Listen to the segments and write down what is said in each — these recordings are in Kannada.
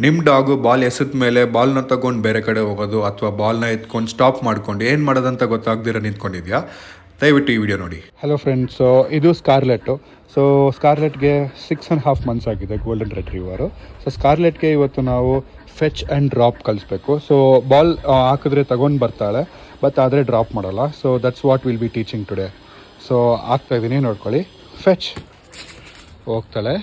ನಿಮ್ಮ ಡಾಗು ಬಾಲ್ ಎಸೆದ ಮೇಲೆ ಬಾಲ್ನ ತಗೊಂಡು ಬೇರೆ ಕಡೆ ಹೋಗೋದು ಅಥವಾ ಬಾಲ್ನ ಎತ್ಕೊಂಡು ಸ್ಟಾಪ್ ಮಾಡ್ಕೊಂಡು ಏನು ಮಾಡೋದಂತ ಗೊತ್ತಾಗ್ದಿರ ನಿಂತ್ಕೊಂಡಿದ್ಯಾ? ದಯವಿಟ್ಟು ಈ ವಿಡಿಯೋ ನೋಡಿ. ಹಲೋ ಫ್ರೆಂಡ್ಸ್, ಇದು ಸ್ಕಾರ್ಲೆಟ್ಟು. ಸೊ ಸ್ಕಾರ್ಲೆಟ್ಗೆ 6.5 ಮಂತ್ಸ್ ಆಗಿದೆ, ಗೋಲ್ಡನ್ ರೆಟ್ರೀವರು. ಸೊ ಸ್ಕಾರ್ಲೆಟ್ಗೆ ಇವತ್ತು ನಾವು ಫೆಚ್ ಆ್ಯಂಡ್ ಡ್ರಾಪ್ ಕಲಿಸ್ಬೇಕು. ಸೊ ಬಾಲ್ ಹಾಕಿದ್ರೆ ತಗೊಂಡು ಬರ್ತಾಳೆ, ಬಟ್ ಆದರೆ ಡ್ರಾಪ್ ಮಾಡಲ್ಲ. So that's what will be teaching today. So ಆಗ್ತಾಯಿದ್ದೀನಿ, ನೋಡ್ಕೊಳ್ಳಿ. ಫೆಚ್ ಹೋಗ್ತಾಳೆ.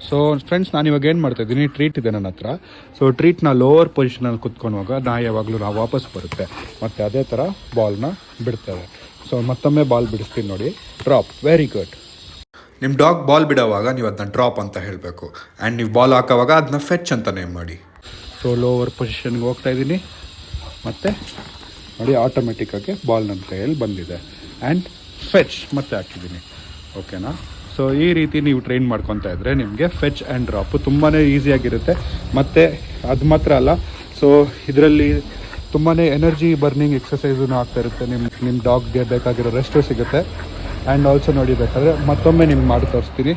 ಸೊ ಫ್ರೆಂಡ್ಸ್, ನಾನು ಇವಾಗ ಏನು ಮಾಡ್ತಾಯಿದ್ದೀನಿ, ಟ್ರೀಟ್ ಇದೆ ನನ್ನ ಹತ್ರ. ಸೊ ಟ್ರೀಟ್ನ ಲೋವರ್ ಪೊಸಿಷನಲ್ಲಿ ಕುತ್ಕೊಳುವಾಗ ಯಾವಾಗಲೂ ನಾವು ವಾಪಸ್ ಬರುತ್ತೆ, ಮತ್ತು ಅದೇ ಥರ ಬಾಲ್ನ ಬಿಡ್ತೇವೆ. ಸೊ ಮತ್ತೊಮ್ಮೆ ಬಾಲ್ ಬಿಡಿಸ್ತೀನಿ ನೋಡಿ. ಡ್ರಾಪ್. Very good. ನಿಮ್ಮ ಡಾಗ್ ಬಾಲ್ ಬಿಡೋವಾಗ ನೀವು ಅದನ್ನ ಡ್ರಾಪ್ ಅಂತ ಹೇಳಬೇಕು. ಆ್ಯಂಡ್ ನೀವು ಬಾಲ್ ಹಾಕೋವಾಗ ಅದನ್ನ ಫೆಚ್ ಅಂತ ನೇಮ್ ಮಾಡಿ. ಸೊ ಲೋವರ್ ಪೊಸಿಷನ್ಗೆ ಹೋಗ್ತಾಯಿದ್ದೀನಿ, ಮತ್ತು ನೋಡಿ ಆಟೋಮೆಟಿಕ್ಕಾಗಿ ಬಾಲ್ ನನ್ನ ಕೈಯಲ್ಲಿ ಬಂದಿದೆ. ಆ್ಯಂಡ್ ಫೆಚ್ ಮತ್ತೆ ಹಾಕಿದ್ದೀನಿ. ಓಕೆನಾ? ಸೊ ಈ ರೀತಿ ನೀವು ಟ್ರೈನ್ ಮಾಡ್ಕೊತಾ ಇದ್ದರೆ ನಿಮಗೆ ಫೆಚ್ ಆ್ಯಂಡ್ ಡ್ರಾಪು ತುಂಬಾ ಈಸಿಯಾಗಿರುತ್ತೆ. ಮತ್ತು ಅದು ಮಾತ್ರ ಅಲ್ಲ, ಸೊ ಇದರಲ್ಲಿ ತುಂಬಾ ಎನರ್ಜಿ ಬರ್ನಿಂಗ್ ಎಕ್ಸಸೈಸೂ ಆಗ್ತಾ ಇರುತ್ತೆ. ನಿಮ್ಮ ಡಾಗ್ಗೆ ಬೇಕಾಗಿರೋ ರೆಸ್ಟು ಸಿಗುತ್ತೆ. ಆ್ಯಂಡ್ ಆಲ್ಸೋ ನೋಡಿ, ಬೇಕಾದರೆ ಮತ್ತೊಮ್ಮೆ ನಿಮ್ಗೆ ಮಾಡಿ ತೋರಿಸ್ತೀನಿ.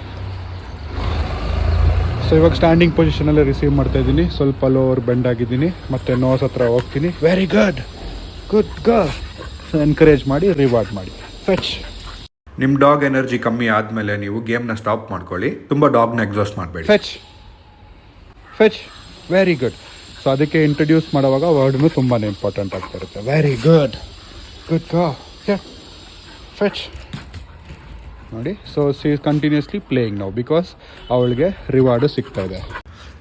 ಸೊ ಇವಾಗ ಸ್ಟ್ಯಾಂಡಿಂಗ್ ಪೊಸಿಷನಲ್ಲೇ ರಿಸೀವ್ ಮಾಡ್ತಾಯಿದ್ದೀನಿ. ಸ್ವಲ್ಪ ಲೋವರ್ ಬೆಂಡ್ ಆಗಿದ್ದೀನಿ, ಮತ್ತು ನೋಸ್ ಹತ್ರ ಹೋಗ್ತೀನಿ. Very good, good girl. So encourage ಮಾಡಿ, ರಿವಾರ್ಡ್ ಮಾಡಿ. ಫೆಚ್. ನಿಮ್ಮ ಡಾಗ್ ಎನರ್ಜಿ ಕಮ್ಮಿ ಆದಮೇಲೆ ನೀವು ಗೇಮ್ನ ಸ್ಟಾಪ್ ಮಾಡ್ಕೊಳ್ಳಿ. ತುಂಬ ಡಾಗ್ನ ಎಕ್ಸಾಸ್ಟ್ ಮಾಡಬೇಡಿ. Fetch, fetch. Very good. So ಅದಕ್ಕೆ ಇಂಟ್ರಡ್ಯೂಸ್ ಮಾಡುವಾಗ ವರ್ಡ್ನು ತುಂಬಾ ಇಂಪಾರ್ಟೆಂಟ್ ಆಗ್ತಾ ಇರುತ್ತೆ. ವೆರಿ ಗುಡ್, ಗುಡ್ ಗಾ. ಫೆಚ್ ನೋಡಿ. So C is continuously playing ನಾವು, ಬಿಕಾಸ್ ಅವಳಿಗೆ ರಿವಾರ್ಡು ಸಿಗ್ತಾ ಇದೆ.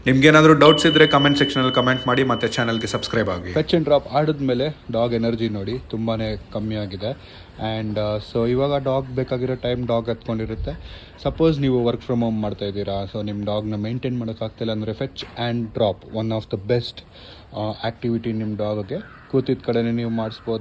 ನಿಮ್ಗೇನಾದರೂ ಡೌಟ್ಸ್ ಇದ್ದರೆ ಕಮೆಂಟ್ ಸೆಕ್ಷನಲ್ಲಿ ಕಮೆಂಟ್ ಮಾಡಿ, ಮತ್ತು ಚಾನಲ್ಗೆ ಸಬ್ಸ್ಕ್ರೈಬ್ ಆಗಿ. ಫೆಚ್ ಆ್ಯಂಡ್ ಡ್ರಾಪ್ ಆಡಿದ್ಮೇಲೆ ಡಾಗ್ ಎನರ್ಜಿ ನೋಡಿ ತುಂಬಾ ಕಮ್ಮಿ ಆಗಿದೆ. ಆ್ಯಂಡ್ ಸೊ ಇವಾಗ ಡಾಗ್ ಬೇಕಾಗಿರೋ ಟೈಮ್ ಡಾಗ್ ಹತ್ಕೊಂಡಿರುತ್ತೆ. ಸಪೋಸ್ ನೀವು ವರ್ಕ್ ಫ್ರಮ್ ಹೋಮ್ ಮಾಡ್ತಾಯಿದ್ದೀರಾ, ಸೊ ನಿಮ್ಮ ಡಾಗ್ನ ಮೇಂಟೈನ್ ಮಾಡೋಕ್ಕಾಗ್ತಿಲ್ಲ ಅಂದರೆ fetch and drop one of the best activity. ನಿಮ್ಮ ಡಾಗ್ಗೆ ಕೂತಿದ್ದ ಕಡೆನೇ ನೀವು ಮಾಡಿಸ್ಬೋದು.